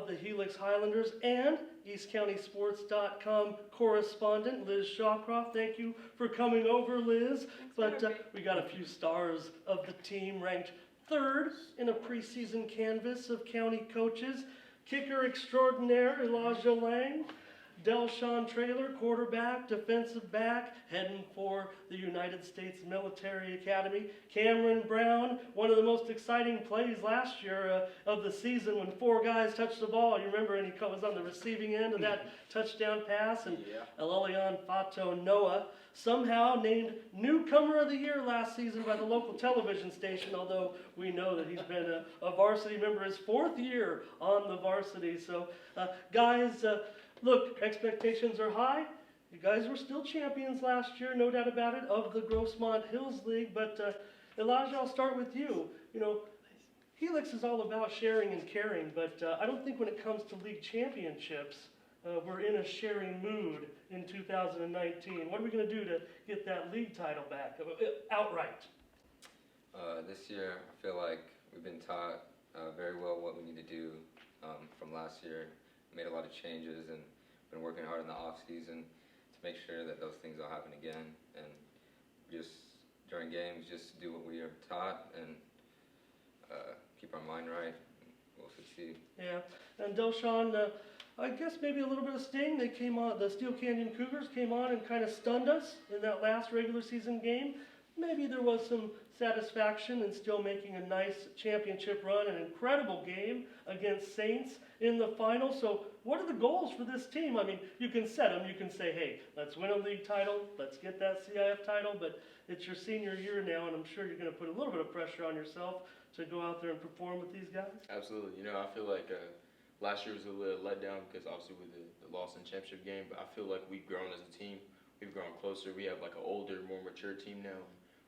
of the Helix Highlanders and EastCountySports.com correspondent Liz Shawcroft. Thank you for coming over, Liz. We got a few stars of the team ranked third in a preseason canvass of county coaches. Kicker extraordinaire Elijah Lang, Delshawn Traylor, quarterback, defensive back, heading for the United States Military Academy. Cameron Brown, one of the most exciting plays last year of the season when 4 guys touched the ball. You remember, and he was on the receiving end of that touchdown pass. And Elolion Fato Noah, somehow named Newcomer of the Year last season by the local television station, although we know that he's been a varsity member his 4th year on the varsity. So, guys, look, expectations are high. You guys were still champions last year, no doubt about it, of the Grossmont Hills League. But Elijah, I'll start with you. You know, Helix is all about sharing and caring, but I don't think when it comes to league championships, we're in a sharing mood in 2019. What are we going to do to get that league title back outright? This year, I feel like we've been taught very well what we need to do from last year. Made a lot of changes and been working hard in the off season to make sure that those things don't happen again, and just during games just do what we are taught and keep our mind right, and we'll succeed. Yeah, and Delshawn, I guess maybe a little bit of sting. They came on, the Steel Canyon Cougars came on and kind of stunned us in that last regular season game. Maybe there was some satisfaction in still making a nice championship run, an incredible game against Saints in the final. So what are the goals for this team? I mean, you can set them. You can say, hey, let's win a league title. Let's get that CIF title. But it's your senior year now, and I'm sure you're going to put a little bit of pressure on yourself to go out there and perform with these guys. Absolutely. You know, I feel like last year was a little letdown because obviously with the loss in the championship game, but I feel like we've grown as a team. We've grown closer. We have like an older, more mature team now.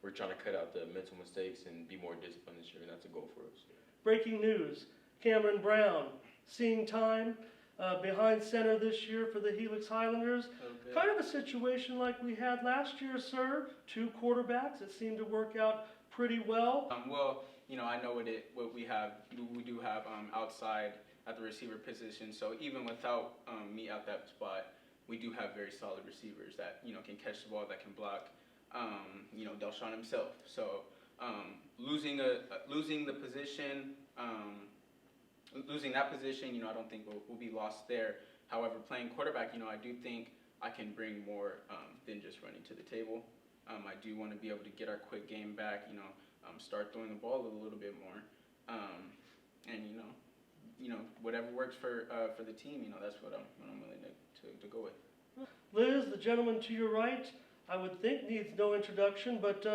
We're trying to cut out the mental mistakes and be more disciplined this year, and that's a goal for us. Breaking news, Cameron Brown, seeing time behind center this year for the Helix Highlanders. Okay. Kind of a situation like we had last year, sir. 2 quarterbacks. It seemed to work out pretty well. Well, you know, I know what we have. We do have outside at the receiver position, so even without me at that spot, we do have very solid receivers that, you know, can catch the ball, that can block. You know, Delshawn himself. So losing the position, losing that position, you know, I don't think we'll be lost there. However, playing quarterback, you know, I do think I can bring more than just running to the table. I do want to be able to get our quick game back, you know, start throwing the ball a little bit more, and you know, whatever works for the team, you know, that's what I'm willing to go with. Liz, the gentleman to your right, I would think needs no introduction, but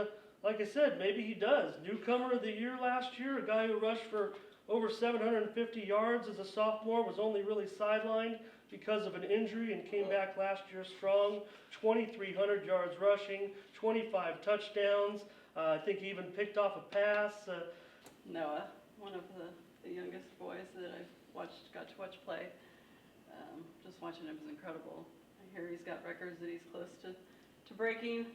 like I said, maybe he does. Newcomer of the year last year, a guy who rushed for over 750 yards as a sophomore, was only really sidelined because of an injury and came back last year strong. 2,300 yards rushing, 25 touchdowns. I think he even picked off a pass. Noah, one of the youngest boys that I've got to watch play. Just watching him is incredible. I hear he's got records that he's close to breaking.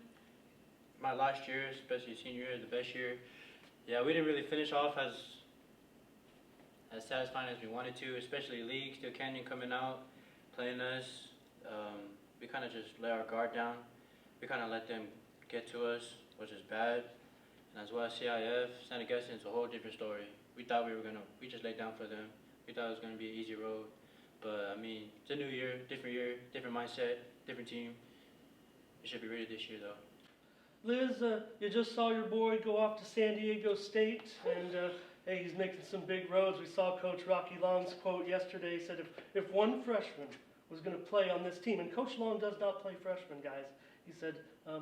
My last year, especially senior year, the best year. Yeah, we didn't really finish off as satisfying as we wanted to, especially league, Steel Canyon coming out, playing us. We kind of just let our guard down. We kind of let them get to us, which is bad. And as well as CIF, Santa Augustine, it's a whole different story. We thought we just laid down for them. We thought it was going to be an easy road. But, I mean, it's a new year, different mindset, different team. We should be ready this year, though. Liz, you just saw your boy go off to San Diego State, and hey, he's making some big roads. We saw Coach Rocky Long's quote yesterday. He said, if one freshman was going to play on this team, and Coach Long does not play freshmen, guys, he said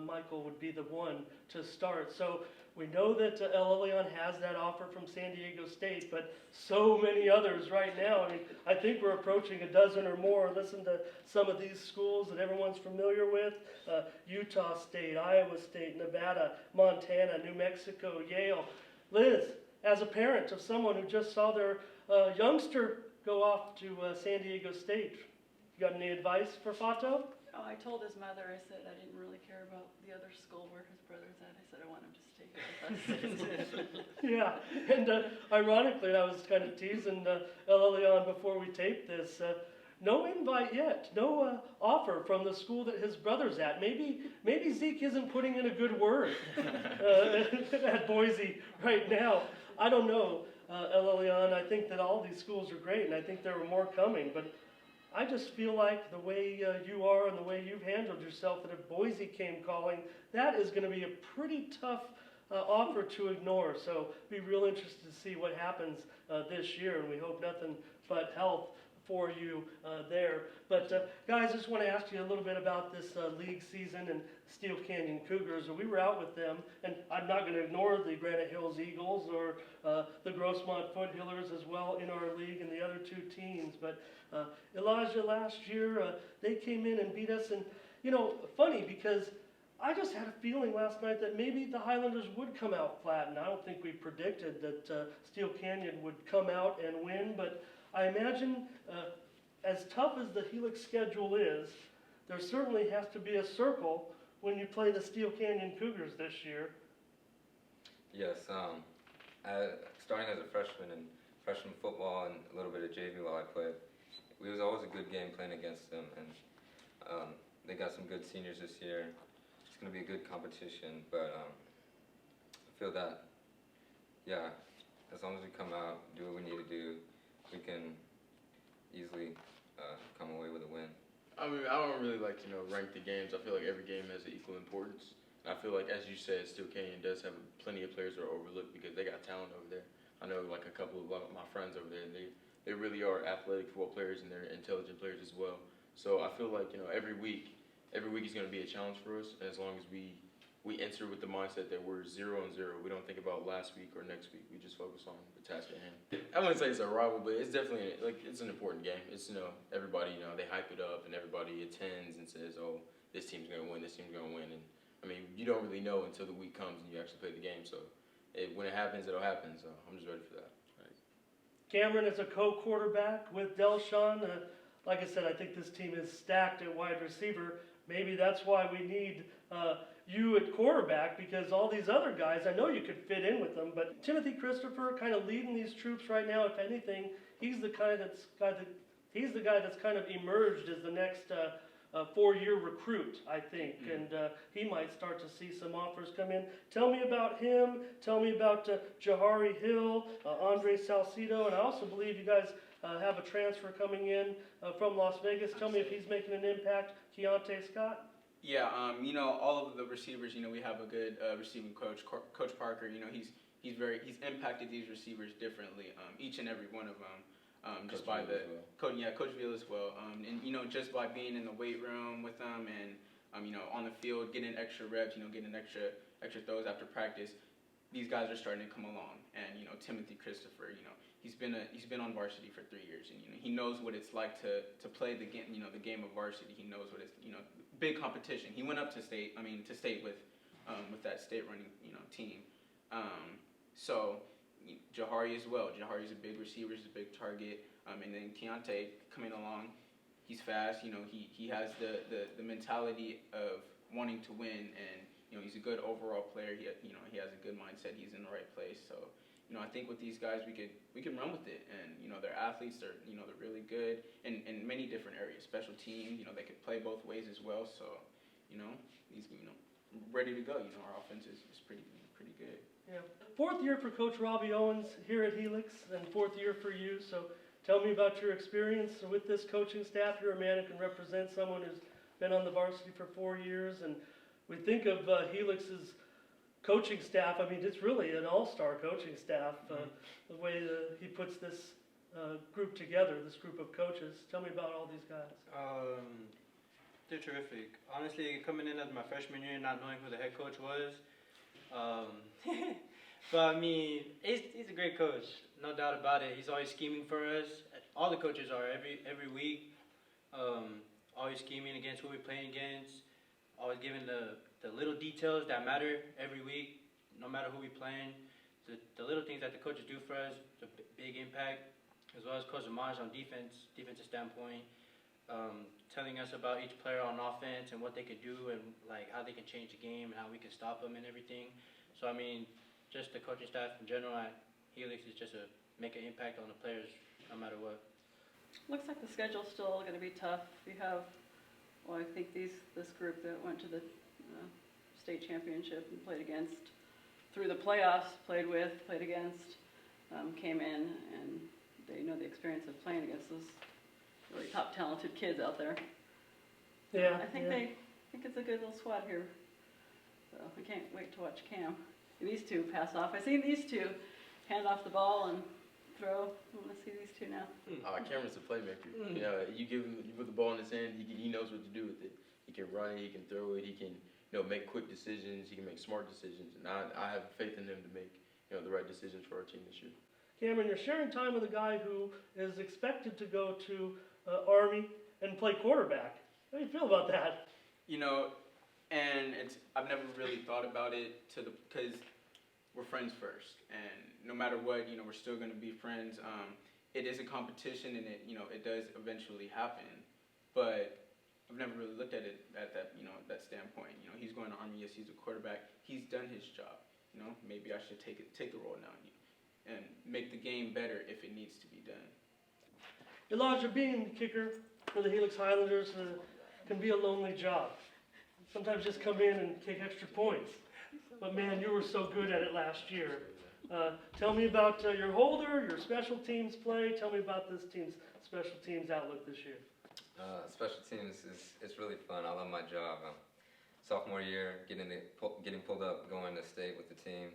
Michael would be the one to start. So we know that El Elyon has that offer from San Diego State, but so many others right now. I mean, I think we're approaching a dozen or more. Listen to some of these schools that everyone's familiar with. Utah State, Iowa State, Nevada, Montana, New Mexico, Yale. Liz, as a parent of someone who just saw their youngster go off to San Diego State, You got any advice for Fato? Oh, I told his mother, I said I didn't really care about the other school where his brother's at. I said I want him to stay here with us. Yeah, and ironically, I was kind of teasing Leon before we taped this. No invite yet, no offer from the school that his brother's at. Maybe Zeke isn't putting in a good word at Boise right now. I don't know, Leon. I think that all these schools are great, and I think there are more coming. But I just feel like the way you are and the way you've handled yourself, that if Boise came calling, that is going to be a pretty tough offer to ignore. So be real interested to see what happens this year, and we hope nothing but health for you there. But guys, I just want to ask you a little bit about this league season and Steel Canyon Cougars. We were out with them, and I'm not going to ignore the Granite Hills Eagles or the Grossmont Foothillers as well in our league and the other two teams. But Elijah, last year, they came in and beat us. And, you know, funny because I just had a feeling last night that maybe the Highlanders would come out flat. And I don't think we predicted that Steel Canyon would come out and win. But I imagine as tough as the Helix schedule is, there certainly has to be a circle when you play the Steel Canyon Cougars this year. Yes, starting as a freshman in freshman football and a little bit of JV while I played, it was always a good game playing against them, and they got some good seniors this year. It's going to be a good competition, but I feel that, yeah, as long as we come out, do what we need to do, we can easily come away with a win. I mean, I don't really like to rank the games. I feel like every game has an equal importance. And I feel like, as you said, Steel Canyon does have plenty of players that are overlooked because they got talent over there. I know like a couple of my friends over there, and they really are athletic football players, and they're intelligent players as well. So I feel like every week is going to be a challenge for us. And as long as we enter with the mindset that we're 0-0, we don't think about last week or next week. We just focus on the task at hand. I wouldn't say it's a rival, but it's definitely it's an important game. It's everybody they hype it up and everybody attends and says, oh, this team's going to win, this team's going to win, and I mean you don't really know until the week comes and you actually play the game. So when it happens, it'll happen. So I'm just ready for that. Cameron is a co-quarterback with Delshawn. Like I said, I think this team is stacked at wide receiver. Maybe that's why we need you at quarterback, because all these other guys, I know you could fit in with them, but Timothy Christopher kind of leading these troops right now. If anything, he's the guy that's kind of emerged as the next 4-year recruit, I think, and he might start to see some offers come in. Tell me about him. Tell me about Jahari Hill, Andre Salcido, and I also believe you guys have a transfer coming in from Las Vegas. Tell me if he's making an impact. Keontae Scott? Yeah, all of the receivers, we have a good receiving coach, Coach Parker. He's impacted these receivers differently, each and every one of them, just by the coach. Yeah, Coach Villa as well. And just by being in the weight room with them, and on the field, getting extra reps, getting extra throws after practice, these guys are starting to come along. And Timothy Christopher, he's been on varsity for 3 years, and he knows what it's like to play the game, the game of varsity. He knows what it's big competition. He went up to state with that state running team. So Jahari as well. Jahari's a big receiver, he's a big target. And then Keontae coming along, he's fast. He has the mentality of wanting to win, and he's a good overall player. He has a good mindset. He's in the right place. So. I think with these guys we can run with it, and they're athletes. They're really good in many different areas. Special teams, they could play both ways as well. So, these ready to go. Our offense is pretty good. Yeah. 4th year for Coach Robbie Owens here at Helix, and 4th year for you. So, tell me about your experience with this coaching staff. You're a man who can represent someone who's been on the varsity for 4 years, and we think of Helix's coaching staff. I mean, it's really an all-star coaching staff, the way he puts this group together, this group of coaches. Tell me about all these guys. They're terrific. Honestly, coming in as my freshman year, not knowing who the head coach was, but I mean, he's a great coach, no doubt about it. He's always scheming for us. All the coaches are every week, always scheming against who we're playing against, always giving the little details that matter every week, no matter who we're playing. The little things that the coaches do for us, the big impact, as well as Coach Amaj on defensive standpoint. telling us about each player on offense and what they could do and like how they can change the game and how we can stop them and everything. So I mean, just the coaching staff in general at Helix is just to make an impact on the players no matter what. Looks like the schedule's still going to be tough. You have, well, I think this group that went to the state championship and played against, through the playoffs, played against, came in, and they know the experience of playing against those really top talented kids out there. Yeah. I think it's a good little squad here. So I can't wait to watch Cam. These two pass off. I've seen these two hand off the ball and throw. I want to see these two now. Cameron's a playmaker. You know, you put the ball in his hand, he knows what to do with it. He can run it, he can throw it, he can make quick decisions, he can make smart decisions, and I have faith in him to make the right decisions for our team this year. Cameron, you're sharing time with a guy who is expected to go to Army and play quarterback. How do you feel about that? And I've never really thought about it because we're friends first, and no matter what, we're still going to be friends. It is a competition, and it does eventually happen, but I've never really looked at it at that standpoint. He's going to Army. Yes, he's a quarterback. He's done his job. Maybe I should take the role now and make the game better if it needs to be done. Elijah, being the kicker for the Helix Highlanders can be a lonely job. Sometimes just come in and take extra points. But man, you were so good at it last year. Tell me about your holder, your special teams play. Tell me about this team's special teams outlook this year. Special teams it's really fun. I love my job. Sophomore year, getting pulled up, going to state with the team.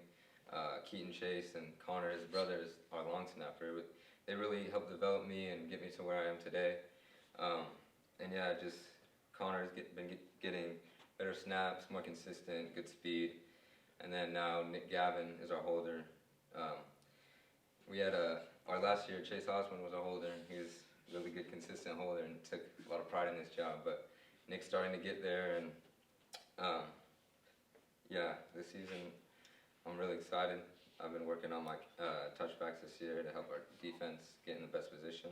Keaton Chase and Connor, his brothers, are long snapper. They really helped develop me and get me to where I am today. And yeah, Connor's been getting better snaps, more consistent, good speed. And then now Nick Gavin is our holder. We had our last year, Chase Osmond was our holder, and he was a really good, consistent holder and took a lot of pride in his job. But Nick's starting to get there, and this season I'm really excited. I've been working on my touchbacks this year to help our defense get in the best position.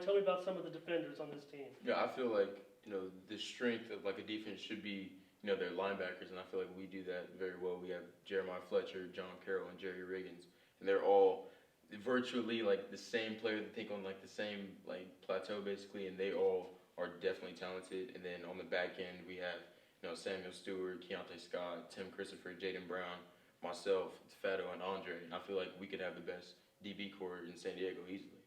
Tell me about some of the defenders on this team. Yeah, I feel like the strength of like a defense should be their linebackers, and I feel like we do that very well. We have Jeremiah Fletcher, John Carroll, and Jerry Riggins, and they're all virtually like the same player. They think on like the same like plateau basically, and they all are definitely talented. And then on the back end, we have Samuel Stewart, Keontae Scott, Tim Christopher, Jaden Brown, myself, Fado, and Andre. And I feel like we could have the best DB corps in San Diego easily.